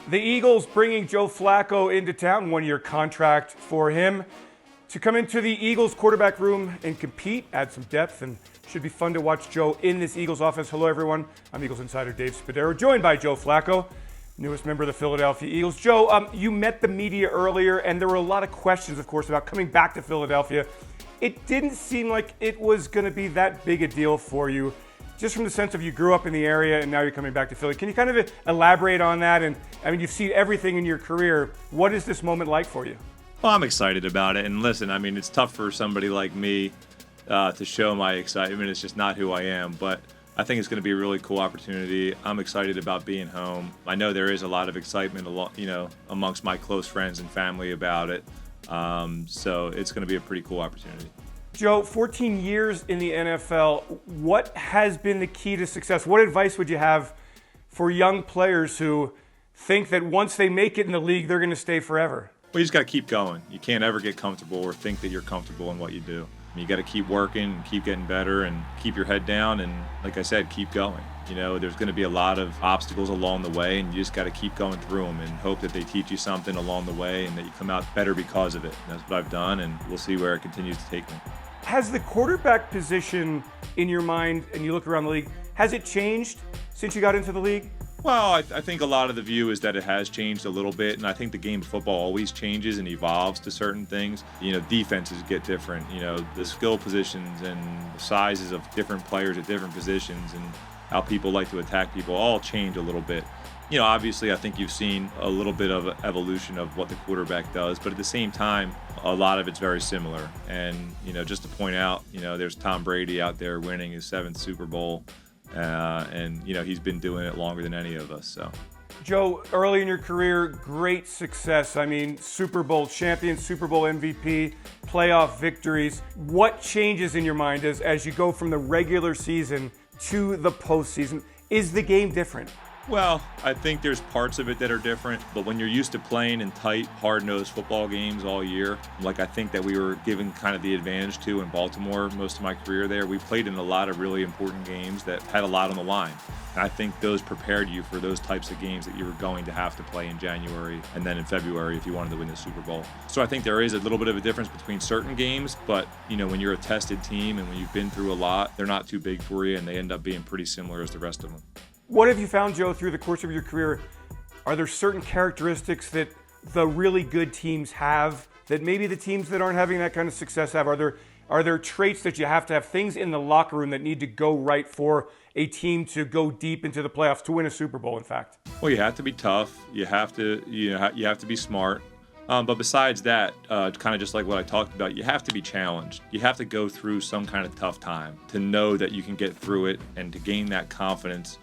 The Eagles bringing Joe Flacco into town, one-year contract for him to come into the Eagles quarterback room and compete, add some depth, and should be fun to watch Joe in this Eagles offense. Hello, everyone. I'm Eagles Insider Dave Spadaro, joined by Joe Flacco, newest member of the Philadelphia Eagles. Joe, you met the media earlier, and there were a lot of questions, of course, about coming back to Philadelphia. It didn't seem like it was going to be that big a deal for you, just from the sense of you grew up in the area and now you're coming back to Philly. Can you kind of elaborate on that? And I mean, you've seen everything in your career. What is this moment like for you? Well, I'm excited about it. And listen, I mean, it's tough for somebody like me to show my excitement. It's just not who I am. But I think it's going to be a really cool opportunity. I'm excited about being home. I know there is a lot of excitement, amongst my close friends and family about it. So it's going to be a pretty cool opportunity. Joe, 14 years in the NFL, what has been the key to success? What advice would you have for young players who think that once they make it in the league, they're going to stay forever? Well, you just got to keep going. You can't ever get comfortable or think that you're comfortable in what you do. You got to keep working and keep getting better and keep your head down and, like I said, keep going. You know, there's going to be a lot of obstacles along the way, and you just got to keep going through them and hope that they teach you something along the way and that you come out better because of it. And that's what I've done, and we'll see where it continues to take me. Has the quarterback position in your mind, and you look around the league, has it changed since you got into the league? Well, I think a lot of the view is that it has changed a little bit, and I think the game of football always changes and evolves to certain things. You know, defenses get different. You know, the skill positions and the sizes of different players at different positions and how people like to attack people all change a little bit. You know, obviously, I think you've seen a little bit of evolution of what the quarterback does, but at the same time, a lot of it's very similar. And, you know, just to point out, you know, there's Tom Brady out there winning his 7th Super Bowl, and, you know, he's been doing it longer than any of us. So, Joe, early in your career, great success. I mean, Super Bowl champion, Super Bowl MVP, playoff victories. What changes in your mind as you go from the regular season to the postseason? Is the game different? Well, I think there's parts of it that are different, but when you're used to playing in tight, hard-nosed football games all year, like I think that we were given kind of the advantage to in Baltimore most of my career there, we played in a lot of really important games that had a lot on the line. And I think those prepared you for those types of games that you were going to have to play in January and then in February if you wanted to win the Super Bowl. So I think there is a little bit of a difference between certain games, but you know, when you're a tested team and when you've been through a lot, they're not too big for you and they end up being pretty similar as the rest of them. What have you found, Joe, through the course of your career? Are there certain characteristics that the really good teams have that maybe the teams that aren't having that kind of success have? Are there traits that you have to have, things in the locker room that need to go right for a team to go deep into the playoffs, to win a Super Bowl, in fact? Well, you have to be tough. You have to be smart. But besides that, kind of just like what I talked about, you have to be challenged. You have to go through some kind of tough time to know that you can get through it and to gain that confidence,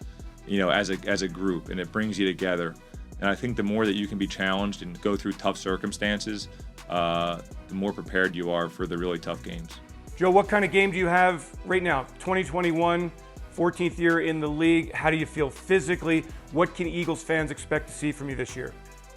you know, as a group, and it brings you together. And I think the more that you can be challenged and go through tough circumstances, the more prepared you are for the really tough games. Joe, what kind of game do you have right now? 2021, 14th year in the league. How do you feel physically? What can Eagles fans expect to see from you this year?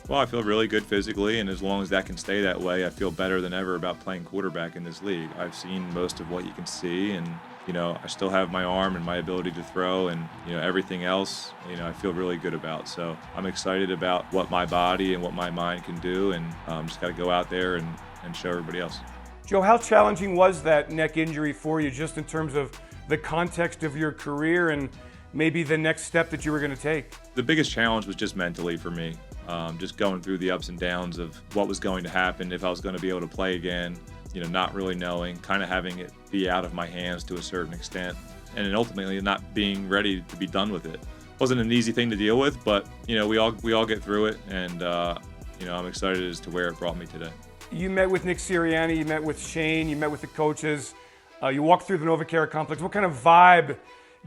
Well, I feel really good physically, and as long as that can stay that way, I feel better than ever about playing quarterback in this league. I've seen most of what you can see, and you know, I still have my arm and my ability to throw, and you know, everything else, you know, I feel really good about. So I'm excited about what my body and what my mind can do, and just got to go out there and show everybody else. Joe, how challenging was that neck injury for you, just in terms of the context of your career and maybe the next step that you were going to take? The biggest challenge was just mentally for me, just going through the ups and downs of what was going to happen, if I was going to be able to play again. You know, not really knowing, kind of having it be out of my hands to a certain extent, and then ultimately not being ready to be done with it. Wasn't an easy thing to deal with, but you know, we all get through it, and you know, I'm excited as to where it brought me today. You met with Nick Sirianni, you met with Shane, you met with the coaches, you walked through the NovaCare complex. What kind of vibe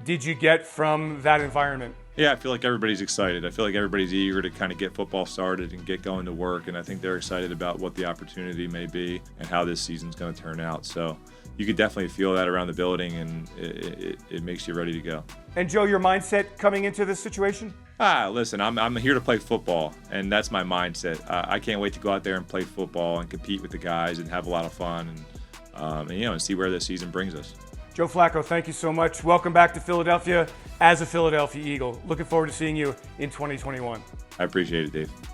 did you get from that environment? Yeah, I feel like everybody's excited. I feel like everybody's eager to kind of get football started and get going to work, and I think they're excited about what the opportunity may be and how this season's going to turn out. So you could definitely feel that around the building, and it makes you ready to go. And Joe, your mindset coming into this situation? Listen, I'm here to play football, and that's my mindset. I can't wait to go out there and play football and compete with the guys and have a lot of fun, and you know, and see where this season brings us. Joe Flacco, thank you so much. Welcome back to Philadelphia as a Philadelphia Eagle. Looking forward to seeing you in 2021. I appreciate it, Dave.